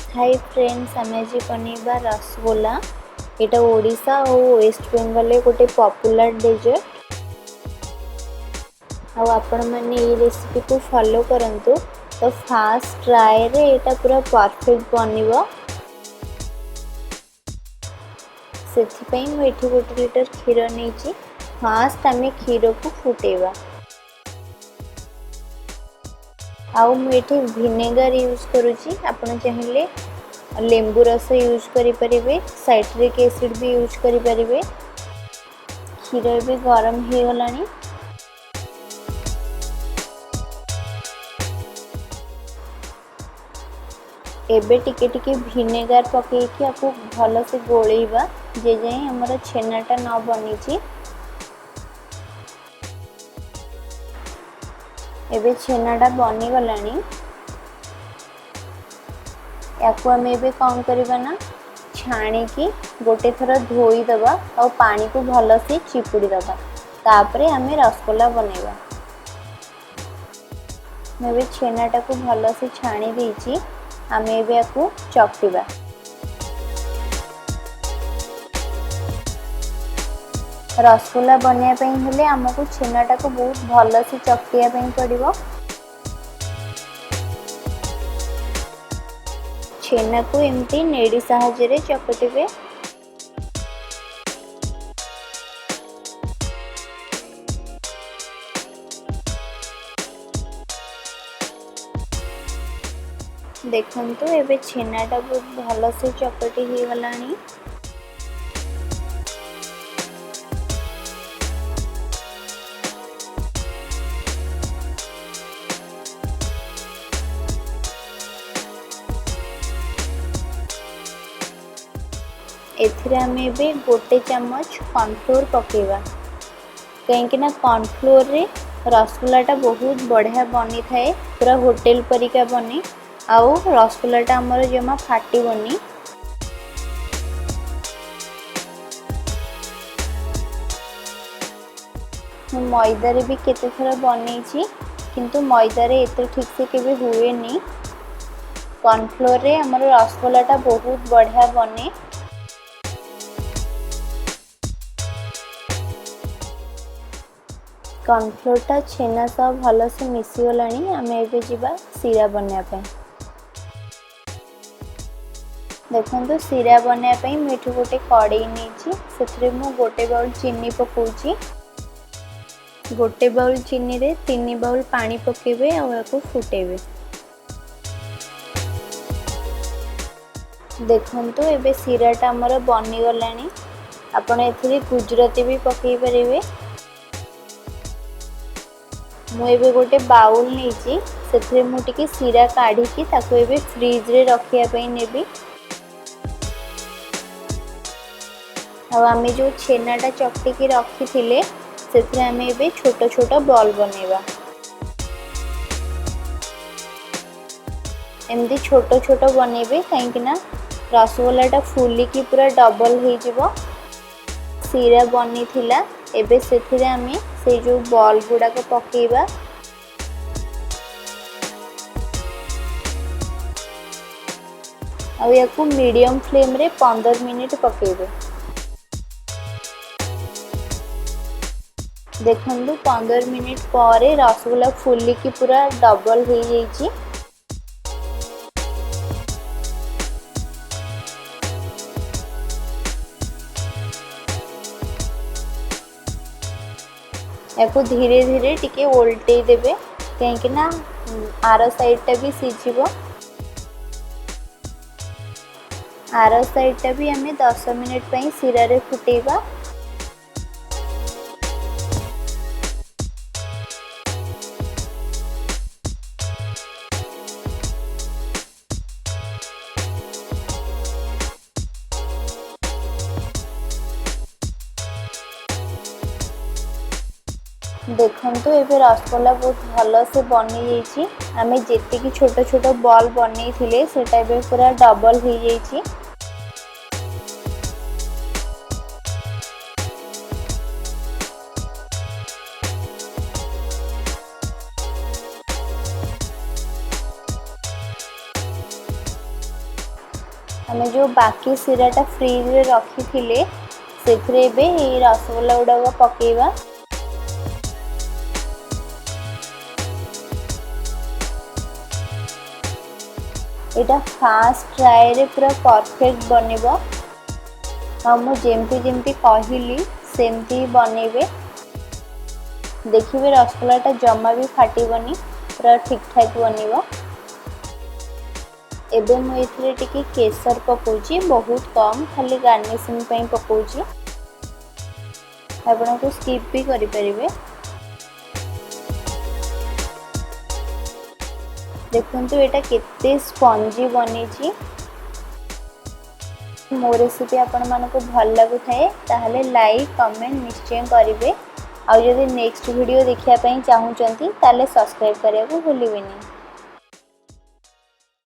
Hi friends, आम आज बनेबा रसगोला। यहाँ ओडिशा और वेस्ट बेंगल गोटे पॉपुलर डेजर्ट। आपण मैंने ये रेसिपी को फॉलो करंतु तो फास्ट ट्राए रे एटा पूरा परफेक्ट बनिबो। सेथिपई मु एठी 1 लिटर क्षीर नेची। फास्ट आमे क्षीर को फुटेबा। आउ मु एठी विनेगर यूज करूची। आपण चाहिले लेंबू रस यूज करि परिबे, साइट्रिक एसिड भी यूज करि परिबे। क्षीर भी गरम हो गलानी। एबे टिके टिके विनेगर पकेकी आपको भल से गोलेबा जे जाए हमर छेनाटा न बनीची। एबे छेनाटा बनी गलानी। याकू आम एबे कौन करबा ना छाणी की गोटे थर धोई दबा और पानी को भल से चिपुड़ी दबा। तापरे आमे रसगोला बनेबा। मैं भी छेनाटा को भल से छाणी देची। आमे एबे याकू चकटिबा। रसगोला बनया पई हेले हमको छेनाटा को बहुत भल से चकटिया पई पड़िबो। छेना को एमती नेड़ी साहाय्य रे चकटिबे। देखंतु एबे छेनाटा बहुत भल से चकटी हो गलानी। एथिरे आमे एबे गोटे चम्मच कॉर्नफ्लोर पकेबा। कहीं ना कॉर्नफ्लोर रे रसगोलाटा बहुत बढ़िया बनी थाए, पूरा होटेल परिका बने। आउ रसगोलाटा हमर जमा फाटिबनी। मैदा रे भी केते थर बनेची, किंतु मैदा रे एते ठीक से केबे हुएनी। कॉर्नफ्लोर रे हमर रसगोलाटा बहुत बढ़िया बने। कॉर्नफ्लोरटा छेना सह भल से मिसी गलानी। आम एबे जीवा सीरा बनया पे। देखो सीरा बनया मुझे गोटे कड़े नहीं मु गोटे बाउल चीनी पकाउची। गोटे बाउल चीनी रे 3 बाउल पानी पकेबे और फुटेबे। देखो एबे सीराटा हमर बनी गलानी। आपण एथिरे गुजराती भी पकई परिबे। मु एबे गोटे बाउल नहीं से मुझे सीरा काढ़ी फ्रिज रे रखिया पई नेबी। आम जो छेनाटा चकटिकी रखी थिले से आम एबे छोट छोट बॉल बनेबा। एमती छोट छोट बनेबे कहीं रसगोलाटा फुलिकी पूरा डबल हो जिवो। सीरा बनी थिला एबे सेथिरे आमे से जो बॉल गुडा को पकेबा। और याकू मीडियम फ्लेम रे 15 मिनिट पकेबे। देखंदु 15 मिनिट पर रसगोला फुलिकी पूरा डबल हो जाइए। याकू धीरे धीरे टिके ओल्टे देबे कहीं ना आर साइडटा भी सीझिबो। आर साइडटा भी आमे 10 मिनिट पई सीरा रे फुटेबा। देखंतु एबे रसगोला बहुत भल से बनी जाइए। आमे जेतिकी छोट छोट बॉल बनी थिले सेटा एबे पूरा डबल हो जाइए। आम जो बाकी सीराटा फ्रिज रे रखी थिले से रसगोल्ला गुड़ाक पकेवा। यहाँ फास्ट ट्राए रे पूरा परफेक्ट बनिबो। मुझे जमती कहली सेमती बनइबे। देखिए रसगोल्लाटा जमा भी फाटबनी, पूरा ठीक ठाक बनिबो। एबे मुझे टिके केसर पकाउची, बहुत कम, खाली गार्निशिंग पई पकाउची। आपण को स्किप भी करि परिबे। देखंतु एटा केते स्पंजी बनी छी। मो रेसिपी आपण मानको भल लागु थाए ताहले लाइक कमेंट निश्चय करिवे। आ जदि नेक्स्ट वीडियो देखिया पई चाहूचंती ताले सब्सक्राइब करिया को भूलिबेनी।